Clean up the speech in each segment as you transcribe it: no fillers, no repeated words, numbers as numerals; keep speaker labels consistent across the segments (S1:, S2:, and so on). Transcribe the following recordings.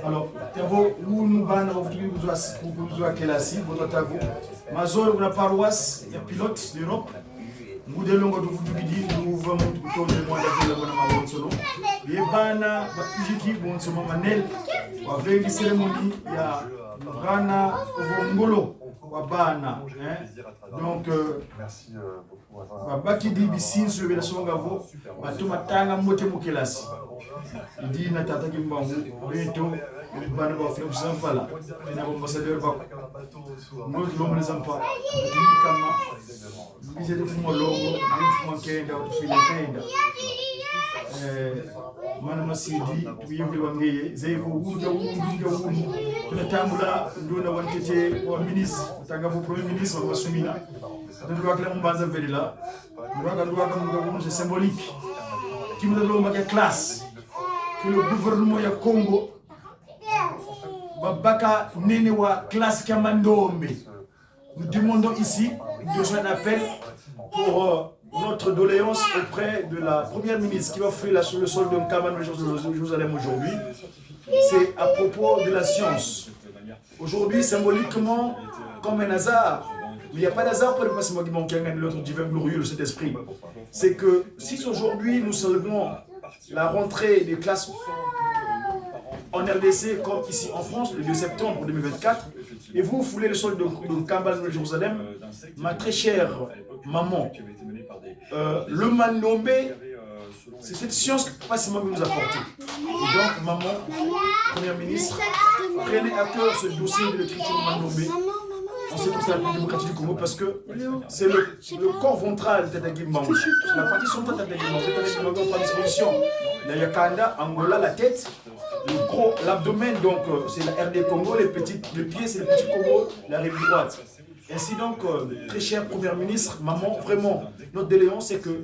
S1: Alors, tavo nous bana vous kelasi votre tavo mazol una paroisse ya pilote d'Europe ngude longo do futu gidi nous vamos tourner moi da vila bana ma solo ye bana ba tujiki bon so manel wa vengi cérémonie ya rana ngolo wa bana donc
S2: merci beaucoup
S1: baki DBC sur la songa vo batuma tanga mote mokelasi ndi na tata kimbangu beto bana ba frère Sanfala na ambassadeur ba nous l'homme les emplois kama bize de fumo longo fumo kenda au Philippines mana masidi tuyimbe wangeye zevo wuda tunatambula ndona wantete wa ministre tanga vo premier ministre wa Sumina ndwa kala mbanza velila ndwa c'est symbolique qui nous donne ma classe que le gouvernement ya Congo babaka nene wa classe Kamandombe. Nous demandons ici besoin d'appel pour notre doléance auprès de la première ministre qui va offrir sur le sol de Nkamba de Jérusalem aujourd'hui. C'est à propos de la science. Aujourd'hui, symboliquement, comme un hasard, mais il n'y a pas d'hasard pour le passement qui manque l'autre divin glorieux, le Saint-Esprit. C'est que si aujourd'hui nous célébrons la rentrée des classes en RDC comme ici en France, le 2 septembre 2024, et vous foulez le sol de Nkamba de Jérusalem, ma très chère maman, le Mandombe, c'est cette science que Passima nous a apportée. Et donc, maman, première ministre, prenez à cœur ce dossier de l'écriture du Mandombe. On sait que c'est la République démocratique du Congo parce que c'est le corps ventral de Tata Gimbangu. La partie centrale de Tata Gimbangu. Tata Gimbangu prend disposition. La Yakanda, Angola, la tête, le gros, l'abdomen, donc c'est la RD Congo, les pieds, c'est le petit Congo, la rive droite. Ainsi donc, très chère première ministre, maman, vraiment, notre doléance, c'est que,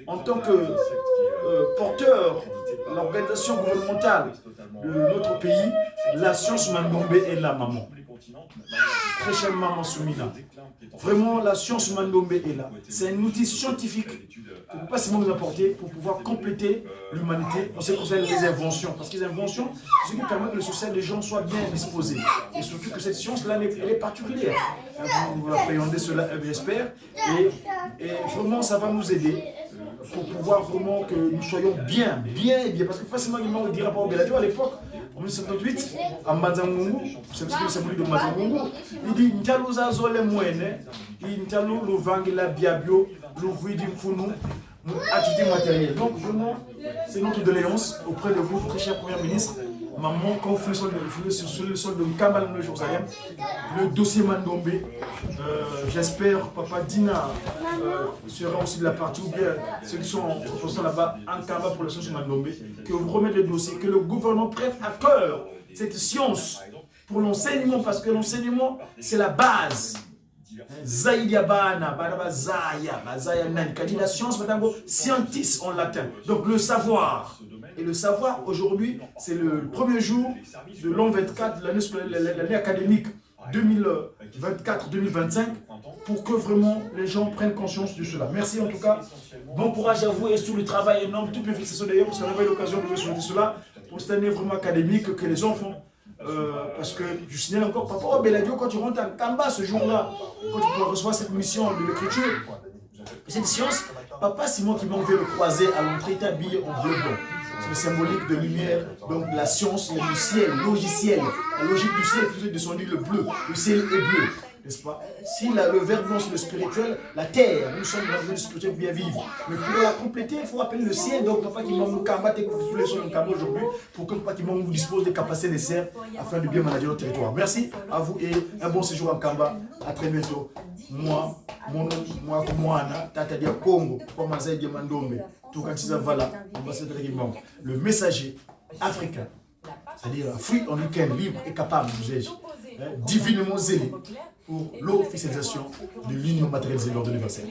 S1: en tant que porteur, l'organisation gouvernementale de notre pays, la science Mandombe est là, maman. Très chère maman Soumina, vraiment la science Mandombe est là. C'est un outil scientifique que pas seulement nous apporter pour pouvoir compléter l'humanité en ce qui concerne les inventions. Parce que les inventions, c'est ce qui permet que le social des gens soit bien disposé. Et surtout que cette science-là, elle est particulière. Vous appréhendez cela, j'espère. Et vraiment, ça va nous aider pour pouvoir vraiment que nous soyons bien. Parce que pas seulement il dira pas au Beladio à l'époque, en 1978, à Mazangungu, c'est ce que c'est de Mazangungu, il dit Ntalo Zazole Mouene, Ntalo Louvangila Biabio, Louvidi Mfounou, activité matérielle. Donc vraiment, c'est notre doléance auprès de vous, très chère première ministre. Maman, quand vous faites sur le sol de Nkamba de Jérusalem, le dossier Mandombe, j'espère, Papa Dina sera aussi de la partie, ou bien ceux qui sont en proposition là-bas, Nkamba pour le sol de Mandombe, que vous remettez le dossier, que le gouvernement prenne à cœur cette science pour l'enseignement, parce que l'enseignement, c'est la base. Zaïdia Bana, Baraba Zaya, Bazaya Nan, la science, scientiste en latin. Donc le savoir. Et le savoir, aujourd'hui, c'est le premier jour de l'an 24, l'année académique 2024-2025, pour que vraiment les gens prennent conscience de cela. Merci en tout cas. Bon courage à vous et sur le travail énorme. Toutes mes félicitations d'ailleurs, parce qu'on avait l'occasion de vous souhaiter cela pour cette année vraiment académique que les enfants. Parce que je signale encore, Papa oh, Beladio, quand tu rentres à Nkamba ce jour-là, quand tu reçois cette mission de l'écriture, cette science, Papa Simon qui m'a enlevé le croisé à l'entrée est habillé en bleu blanc. C'est le symbolique de lumière, donc la science du ciel, logiciel. La logique du ciel est descendue le bleu. Le ciel est bleu, n'est-ce pas? Si le verbe blanc c'est le spirituel, la terre, nous sommes dans le spirituel bien vivre. Mais pour la compléter, il faut appeler le ciel. Donc, Papa qui m'a combattu tous les sons de Nkamba aujourd'hui, pour que Papa qui vous dispose des capacités nécessaires afin de bien manager notre territoire. Merci à vous et un bon séjour en Nkamba. À très bientôt. Moi, Tata Dia Congo, Pamazaï Mandombe, Toukantiza Vala, ambassadeur de le messager africain, c'est-à-dire Free on week-end, libre et capable, divinement zélé pour l'officialisation de l'union matérielle zélée de l'universel.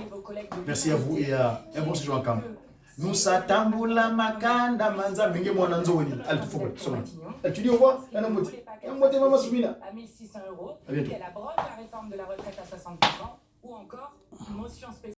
S1: Merci à vous et à un bon séjour en Nkamba. Nous satambula makanda manza mingi mwana nzoni. Allez, tu faut pas. Tu dis au revoir, la namoti. La namoti maman Soumina.
S3: À 1 600 €.
S1: À bientôt.
S3: Elle abroge la réforme de la retraite à 62 ans ou encore une motion spéciale.